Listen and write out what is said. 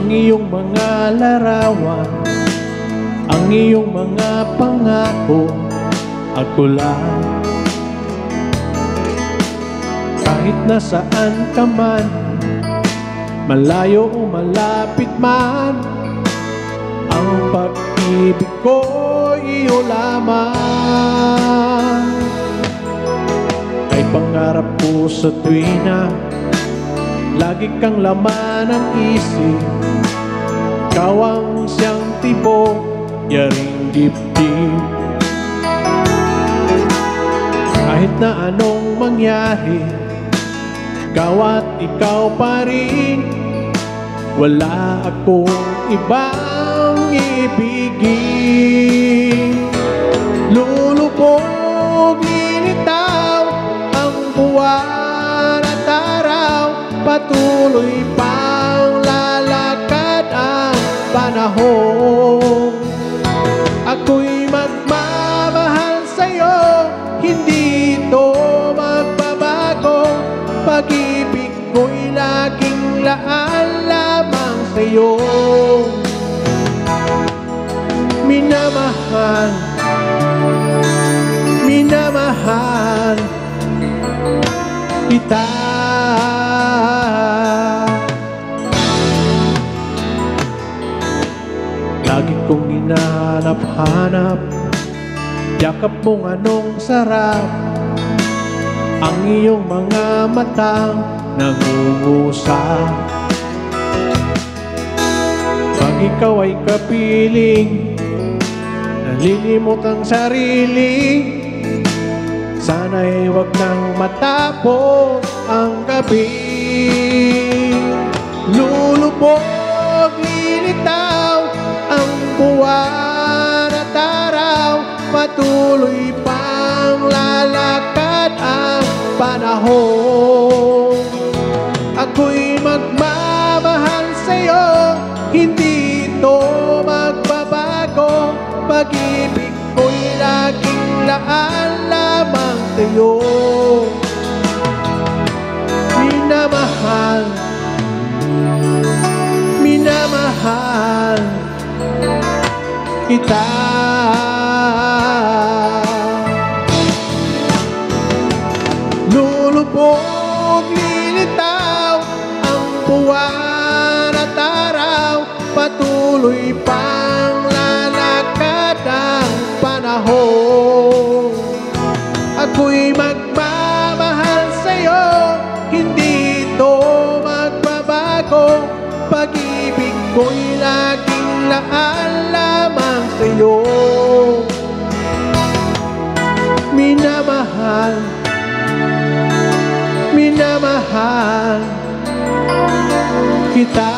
ang iyong mga larawan, ang iyong mga pangako, ako lang. Kahit nasaan ka man, malayo o malapit man, ang pag-ibig ko iyo lamang. Ay pangarap ko sa tuwina, lagi kang laman ng isip. Ikaw ang siyang tipo, yaring dibdib. Kahit na anong mangyari, ikaw at ikaw pa rin. Wala akong ibang ibigin. Lulubog, initaw ang buwan at araw, patuloy pang lalakad ang panahon. Ako'y magmamahal sa'yo, hindi ito magbabago. Pag-ibig ko'y laging laan lamang sa'yo. Minamahal, minamahal kita. Lagi kong hinahanap-hanap, yakap mong anong sarap, ang iyong mga matang nangungusap. Pag ikaw ay kapiling, nalilimot ang sarili, sana'y huwag nang matapos ang gabi. Lulubog, lilitaw ang buwan at araw, patuloy pang lalakad ang panahon. Ako'y magmamahal sa'yo, hindi ito magbabago. Pag-ibig ko'y laging laan lamang sa'yo. Minamahal, minamahal kita. Lulubog, lilitaw ang buwan at araw, patuloy pang lalakad ang panahon. Ako'y magmamahal sa'yo, hindi ito magbabago. Pag-ibig ko'y laging laan lamang sa'yo. Minamahal, minamahal kita.